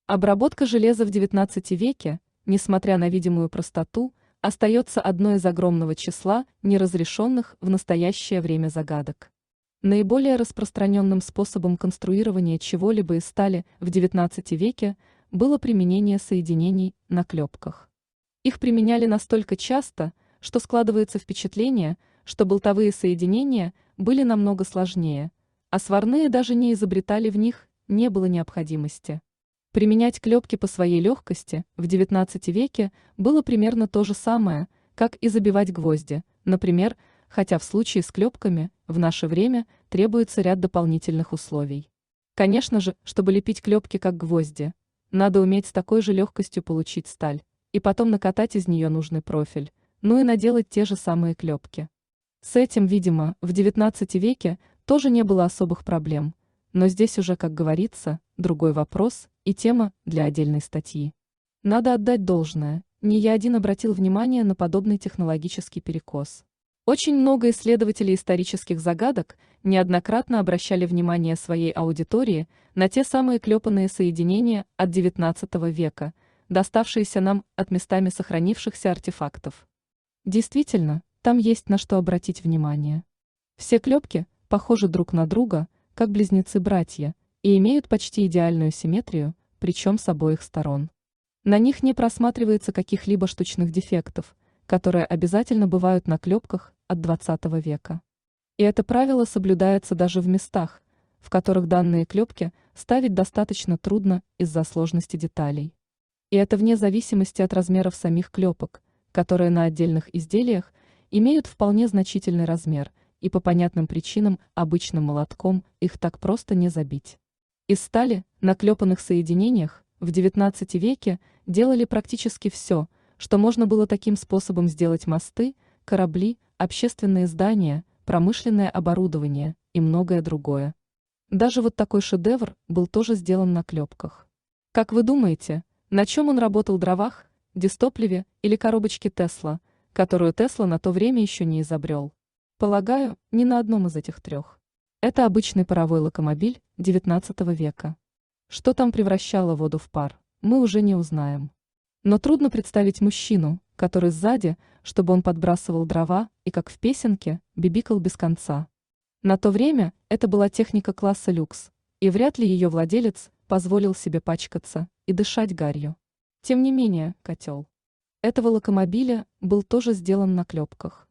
Обработка железа в XIX веке, несмотря на видимую простоту, остается одной из огромного числа неразрешенных в настоящее время загадок. Наиболее распространенным способом конструирования чего-либо из стали в XIX веке было применение соединений на клепках. Их применяли настолько часто, что складывается впечатление, что болтовые соединения были намного сложнее, а сварные даже не изобретали в них, не было необходимости. Применять клепки по своей легкости в XIX веке было примерно то же самое, как и забивать гвозди, например, хотя в случае с клепками в наше время требуется ряд дополнительных условий. Конечно же, чтобы лепить клепки как гвозди, надо уметь с такой же легкостью получить сталь, и потом накатать из нее нужный профиль, ну и наделать те же самые клепки. С этим, видимо, в XIX веке тоже не было особых проблем, но здесь уже, как говорится, другой вопрос и тема для отдельной статьи. Надо отдать должное, не я один обратил внимание на подобный технологический перекос. Очень много исследователей исторических загадок неоднократно обращали внимание своей аудитории на те самые клепанные соединения от XIX века, доставшиеся нам от местами сохранившихся артефактов. Действительно, там есть на что обратить внимание. Все клепки похожи друг на друга, как близнецы-братья, и имеют почти идеальную симметрию, причем с обоих сторон. На них не просматривается каких-либо штучных дефектов, которые обязательно бывают на клепках от XX века. И это правило соблюдается даже в местах, в которых данные клепки ставить достаточно трудно из-за сложности деталей. И это вне зависимости от размеров самих клепок, которые на отдельных изделиях имеют вполне значительный размер, и по понятным причинам обычным молотком их так просто не забить. Из стали на клепанных соединениях в XIX веке делали практически все, что можно было таким способом сделать: мосты, корабли, общественные здания, промышленное оборудование и многое другое. Даже вот такой шедевр был тоже сделан на клепках. Как вы думаете, на чем он работал: дровах, дистопливе или коробочке Тесла, которую Тесла на то время еще не изобрел? Полагаю, ни на одном из этих трех. Это обычный паровой локомобиль XIX века. Что там превращало воду в пар, мы уже не узнаем. Но трудно представить мужчину, который сзади, чтобы он подбрасывал дрова и, как в песенке, бибикал без конца. На то время это была техника класса люкс, и вряд ли ее владелец позволил себе пачкаться и дышать гарью. Тем не менее, котел этого локомобиля был тоже сделан на клепках.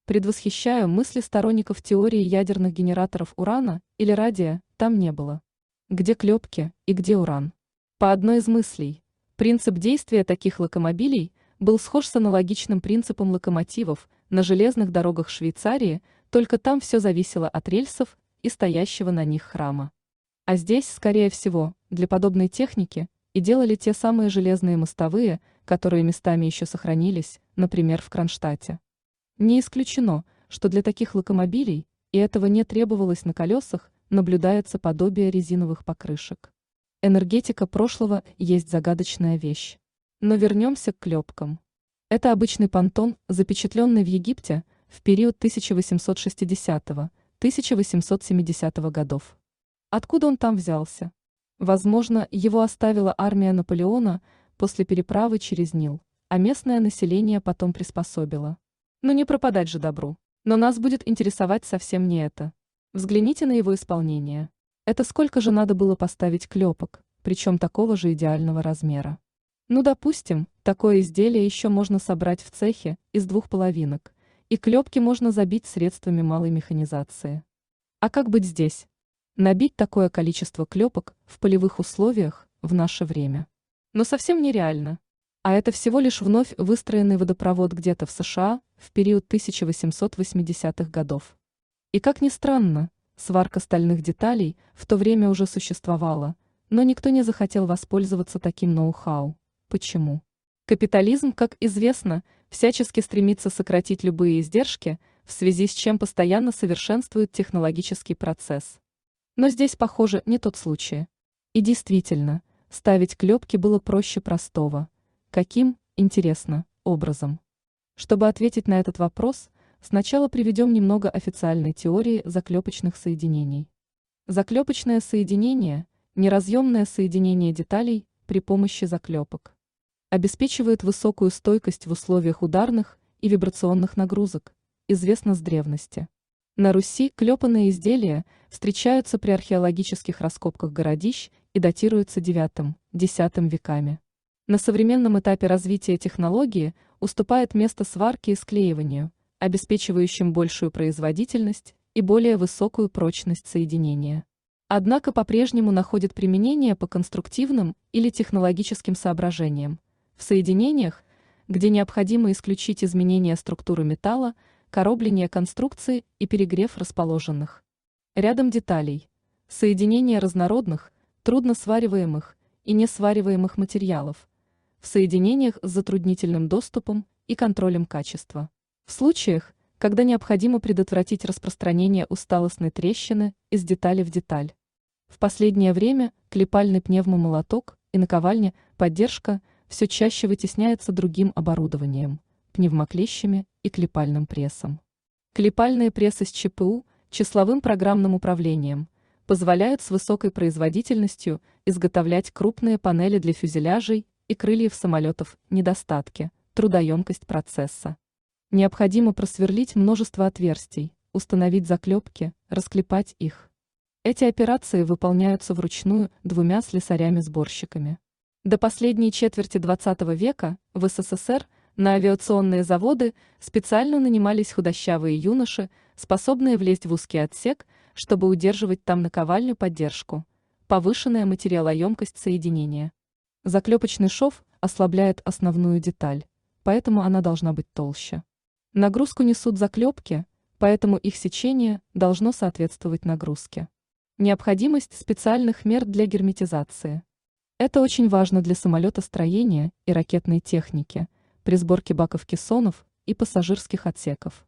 Предвосхищаю мысли сторонников теории ядерных генераторов урана или радия, там не было. Где клепки и где уран? По одной из мыслей, принцип действия таких локомобилей был схож с аналогичным принципом локомотивов на железных дорогах Швейцарии, только там все зависело от рельсов и стоящего на них храма. А здесь, скорее всего, для подобной техники и делали те самые железные мостовые, которые местами еще сохранились, например, в Кронштадте. Не исключено, что для таких локомобилей, и этого не требовалось на колесах, наблюдается подобие резиновых покрышек. Энергетика прошлого есть загадочная вещь. Но вернемся к клепкам. Это обычный понтон, запечатленный в Египте в период 1860-1870 годов. Откуда он там взялся? Возможно, его оставила армия Наполеона после переправы через Нил, а местное население потом приспособило. Но не пропадать же добру. Но нас будет интересовать совсем не это. Взгляните на его исполнение. Это сколько же надо было поставить клепок, причем такого же идеального размера. Ну, допустим, такое изделие еще можно собрать в цехе из двух половинок, и клепки можно забить средствами малой механизации. А как быть здесь? Набить такое количество клепок в полевых условиях в наше время. Но совсем нереально. А это всего лишь вновь выстроенный водопровод где-то в США в период 1880-х годов. И как ни странно, сварка стальных деталей в то время уже существовала, но никто не захотел воспользоваться таким ноу-хау. Почему? Капитализм, как известно, всячески стремится сократить любые издержки, в связи с чем постоянно совершенствует технологический процесс. Но здесь, похоже, не тот случай. И действительно, ставить клепки было проще простого. Каким, интересно, образом? Чтобы ответить на этот вопрос, сначала приведем немного официальной теории заклепочных соединений. Заклепочное соединение – неразъемное соединение деталей при помощи заклепок. Обеспечивает высокую стойкость в условиях ударных и вибрационных нагрузок, известно с древности. На Руси клепанные изделия встречаются при археологических раскопках городищ и датируются IX-X веками. На современном этапе развития технологии уступает место сварке и склеиванию, обеспечивающим большую производительность и более высокую прочность соединения. Однако по-прежнему находит применение по конструктивным или технологическим соображениям, в соединениях, где необходимо исключить изменение структуры металла, коробление конструкции и перегрев расположенных рядом деталей, соединение разнородных, трудносвариваемых и несвариваемых материалов, в соединениях с затруднительным доступом и контролем качества. В случаях, когда необходимо предотвратить распространение усталостной трещины из детали в деталь. В последнее время клепальный пневмомолоток и наковальня поддержка все чаще вытесняется другим оборудованием, пневмоклещами и клепальным прессом. Клепальные прессы с ЧПУ, числовым программным управлением, позволяют с высокой производительностью изготовлять крупные панели для фюзеляжей и крыльев самолетов. Недостатки, трудоемкость процесса. Необходимо просверлить множество отверстий, установить заклепки, расклепать их. Эти операции выполняются вручную двумя слесарями-сборщиками. До последней четверти XX века в СССР на авиационные заводы специально нанимались худощавые юноши, способные влезть в узкий отсек, чтобы удерживать там наковальню поддержку, повышенная материалоемкость соединения. Заклепочный шов ослабляет основную деталь, поэтому она должна быть толще. Нагрузку несут заклепки, поэтому их сечение должно соответствовать нагрузке. Необходимость специальных мер для герметизации. Это очень важно для самолетостроения и ракетной техники, при сборке баков кессонов и пассажирских отсеков.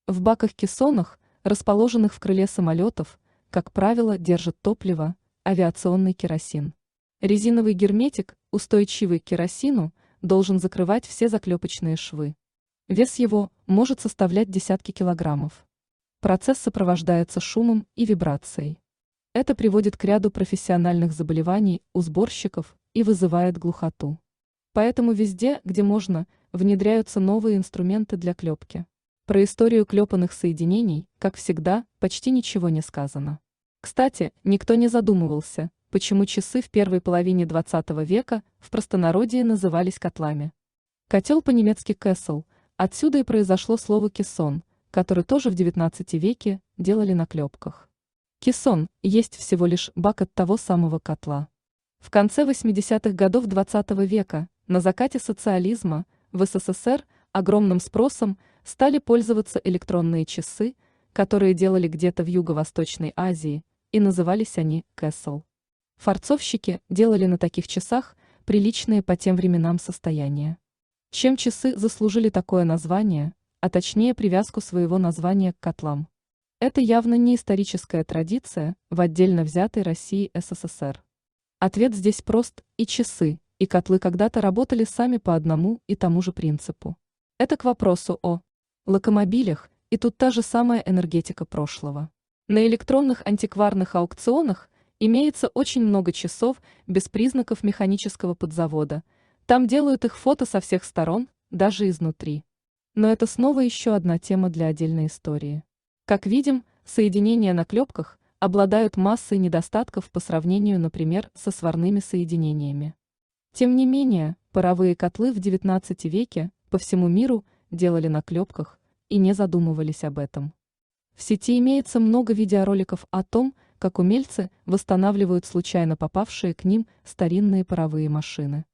В баках-кессонах, расположенных в крыле самолетов, как правило, держат топливо, авиационный керосин. Резиновый герметик, устойчивый к керосину, должен закрывать все заклепочные швы. Вес его может составлять десятки килограммов. Процесс сопровождается шумом и вибрацией. Это приводит к ряду профессиональных заболеваний у сборщиков и вызывает глухоту. Поэтому везде, где можно, внедряются новые инструменты для клепки. Про историю клепанных соединений, как всегда, почти ничего не сказано. Кстати, никто не задумывался, почему часы в первой половине XX века в простонародье назывались котлами. Котел по-немецки «кессел», отсюда и произошло слово «кессон», который тоже в XIX веке делали на клепках. Кессон есть всего лишь бак от того самого котла. В конце 80-х годов XX века, на закате социализма, в СССР огромным спросом стали пользоваться электронные часы, которые делали где-то в Юго-Восточной Азии, и назывались они «кессел». Фарцовщики делали на таких часах приличные по тем временам состояния. Чем часы заслужили такое название, а точнее привязку своего названия к котлам? Это явно не историческая традиция в отдельно взятой России СССР. Ответ здесь прост: и часы, и котлы когда-то работали сами по одному и тому же принципу. Это к вопросу о локомобилях, и тут та же самая энергетика прошлого. На электронных антикварных аукционах имеется очень много часов без признаков механического подзавода. Там делают их фото со всех сторон, даже изнутри. Но это снова еще одна тема для отдельной истории. Как видим, соединения на клепках обладают массой недостатков по сравнению, например, со сварными соединениями. Тем не менее, паровые котлы в XIX веке по всему миру делали на клепках и не задумывались об этом. В сети имеется много видеороликов о том, как умельцы восстанавливают случайно попавшие к ним старинные паровые машины.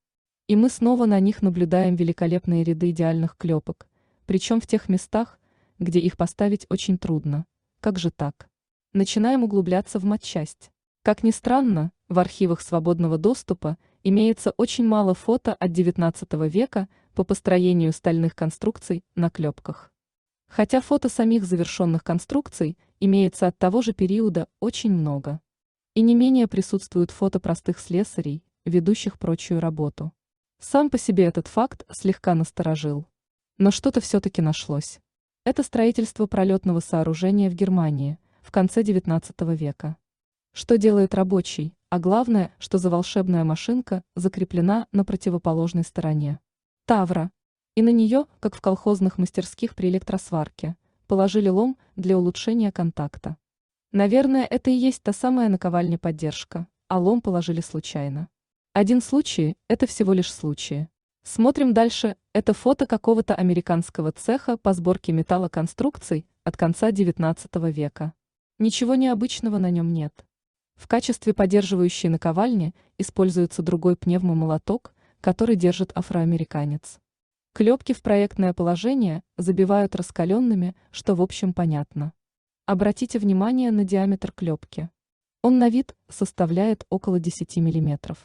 И мы снова на них наблюдаем великолепные ряды идеальных клепок, причем в тех местах, где их поставить очень трудно. Как же так? Начинаем углубляться в матчасть. Как ни странно, в архивах свободного доступа имеется очень мало фото от XIX века по построению стальных конструкций на клепках. Хотя фото самих завершенных конструкций имеется от того же периода очень много. И не менее присутствуют фото простых слесарей, ведущих прочую работу. Сам по себе этот факт слегка насторожил. Но что-то все-таки нашлось. Это строительство пролетного сооружения в Германии в конце XIX века. Что делает рабочий, а главное, что за волшебная машинка закреплена на противоположной стороне. Тавра. И на нее, как в колхозных мастерских при электросварке, положили лом для улучшения контакта. Наверное, это и есть та самая наковальня поддержка, а лом положили случайно. Один случай – это всего лишь случаи. Смотрим дальше. Это фото какого-то американского цеха по сборке металлоконструкций от конца XIX века. Ничего необычного на нем нет. В качестве поддерживающей наковальни используется другой пневмомолоток, который держит афроамериканец. Клепки в проектное положение забивают раскаленными, что в общем понятно. Обратите внимание на диаметр клепки. Он на вид составляет около 10 мм.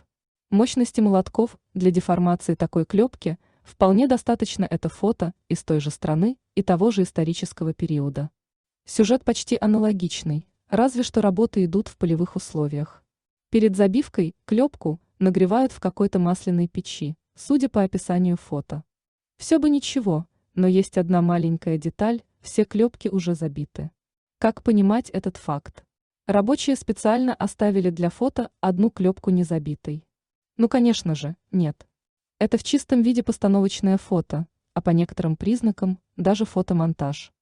Мощности молотков для деформации такой клепки вполне достаточно. Это фото из той же страны и того же исторического периода. Сюжет почти аналогичный, разве что работы идут в полевых условиях. Перед забивкой клепку нагревают в какой-то масляной печи, судя по описанию фото. Все бы ничего, но есть одна маленькая деталь, все клепки уже забиты. Как понимать этот факт? Рабочие специально оставили для фото одну клепку незабитой. Ну, конечно же, нет. Это в чистом виде постановочное фото, а по некоторым признакам даже фотомонтаж.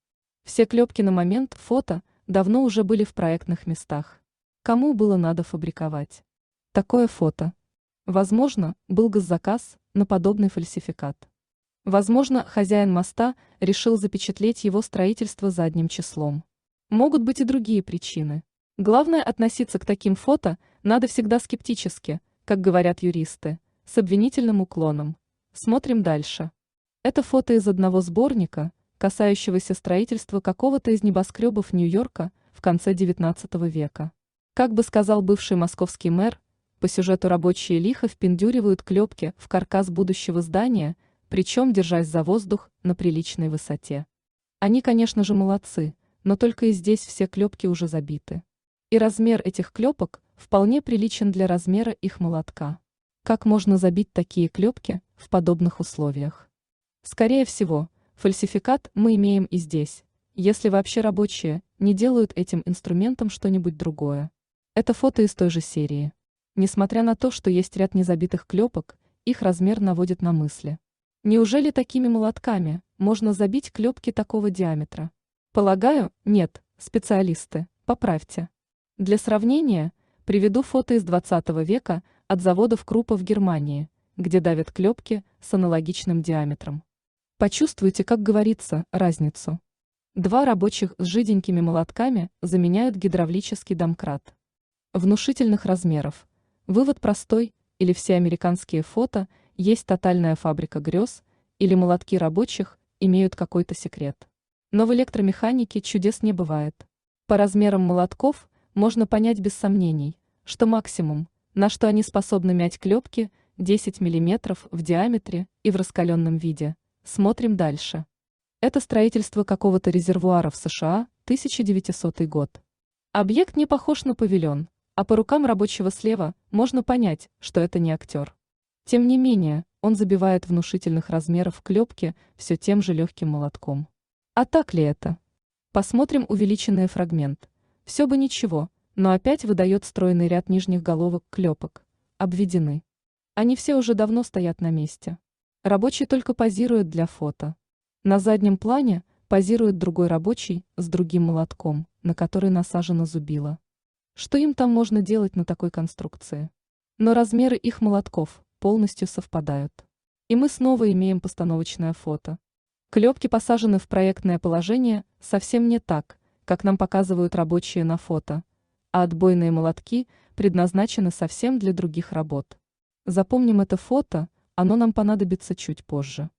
Все клепки на момент фото давно уже были в проектных местах. Кому было надо фабриковать такое фото? Возможно, был госзаказ на подобный фальсификат. Возможно, хозяин моста решил запечатлеть его строительство задним числом. Могут быть и другие причины. Главное, относиться к таким фото надо всегда скептически, как говорят юристы, с обвинительным уклоном. Смотрим дальше. Это фото из одного сборника, касающегося строительства какого-то из небоскребов Нью-Йорка в конце XIX века. Как бы сказал бывший московский мэр, по сюжету рабочие лихо впендюривают клепки в каркас будущего здания, причем держась за воздух на приличной высоте. Они, конечно же, молодцы, но только и здесь все клепки уже забиты. И размер этих клепок вполне приличен для размера их молотка. Как можно забить такие клепки в подобных условиях? Скорее всего, фальсификат мы имеем и здесь, если вообще рабочие не делают этим инструментом что-нибудь другое. Это фото из той же серии. Несмотря на то, что есть ряд незабитых клепок, их размер наводит на мысли. Неужели такими молотками можно забить клепки такого диаметра? Полагаю, нет, специалисты, поправьте. Для сравнения, приведу фото из 20 века от заводов Круппа в Германии, где давят клепки с аналогичным диаметром. Почувствуйте, как говорится, разницу. Два рабочих с жиденькими молотками заменяют гидравлический домкрат. Внушительных размеров. Вывод простой: или все американские фото есть тотальная фабрика грез, или молотки рабочих имеют какой-то секрет. Но в электромеханике чудес не бывает. По размерам молотков можно понять без сомнений, что максимум, на что они способны мять клепки, 10 мм в диаметре и в раскаленном виде. Смотрим дальше. Это строительство какого-то резервуара в США, 1900 год. Объект не похож на павильон, а по рукам рабочего слева можно понять, что это не актер. Тем не менее, он забивает внушительных размеров клепки все тем же легким молотком. А так ли это? Посмотрим увеличенный фрагмент. Все бы ничего, но опять выдает стройный ряд нижних головок клепок. Обведены. Они все уже давно стоят на месте. Рабочий только позирует для фото. На заднем плане позирует другой рабочий с другим молотком, на который насажено зубило. Что им там можно делать на такой конструкции? Но размеры их молотков полностью совпадают. И мы снова имеем постановочное фото. Клепки посажены в проектное положение совсем не так, как нам показывают рабочие на фото, а отбойные молотки предназначены совсем для других работ. Запомним это фото, оно нам понадобится чуть позже.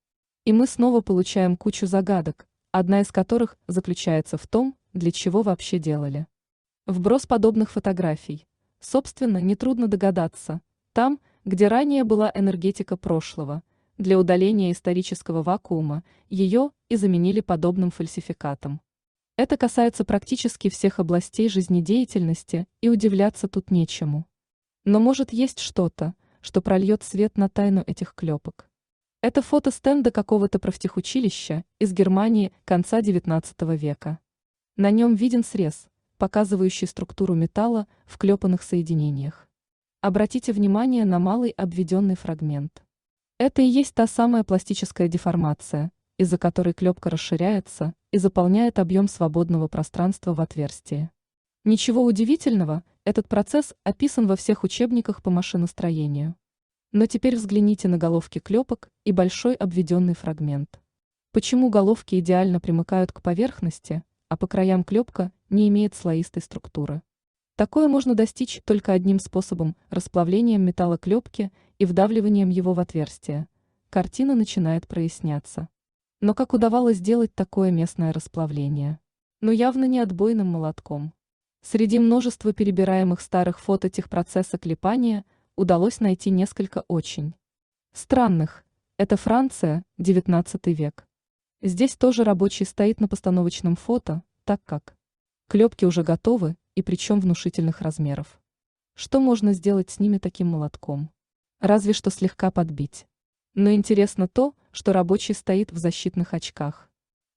И мы снова получаем кучу загадок, одна из которых заключается в том, для чего вообще делали. Вброс подобных фотографий. Собственно, нетрудно догадаться. Там, где ранее была энергетика прошлого, для удаления исторического вакуума ее и заменили подобным фальсификатом. Это касается практически всех областей жизнедеятельности, и удивляться тут нечему. Но может есть что-то, что прольет свет на тайну этих клепок. Это фото стенда какого-то профтехучилища из Германии конца XIX века. На нем виден срез, показывающий структуру металла в клепанных соединениях. Обратите внимание на малый обведенный фрагмент. Это и есть та самая пластическая деформация, из-за которой клепка расширяется и заполняет объем свободного пространства в отверстии. Ничего удивительного, этот процесс описан во всех учебниках по машиностроению. Но теперь взгляните на головки клепок и большой обведенный фрагмент. Почему головки идеально примыкают к поверхности, а по краям клепка не имеет слоистой структуры? Такое можно достичь только одним способом – расплавлением металла клепки и вдавливанием его в отверстие. Картина начинает проясняться. Но как удавалось сделать такое местное расплавление? Ну явно не отбойным молотком. Среди множества перебираемых старых фото техпроцесса клепания удалось найти несколько очень странных. Это Франция, 19 век. Здесь тоже рабочий стоит на постановочном фото, так как клепки уже готовы, и причем внушительных размеров. Что можно сделать с ними таким молотком? Разве что слегка подбить. Но интересно то, что рабочий стоит в защитных очках.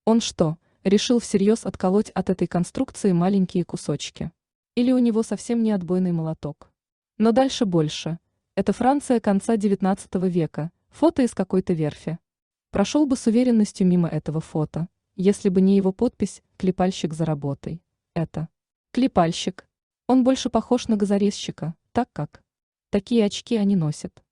Он что, решил всерьез отколоть от этой конструкции маленькие кусочки? Или у него совсем не отбойный молоток? Но дальше больше. Это Франция конца 19 века, фото из какой-то верфи. Прошел бы с уверенностью мимо этого фото, если бы не его подпись «Клепальщик за работой». Это клепальщик. Он больше похож на газорезчика, так как такие очки они носят.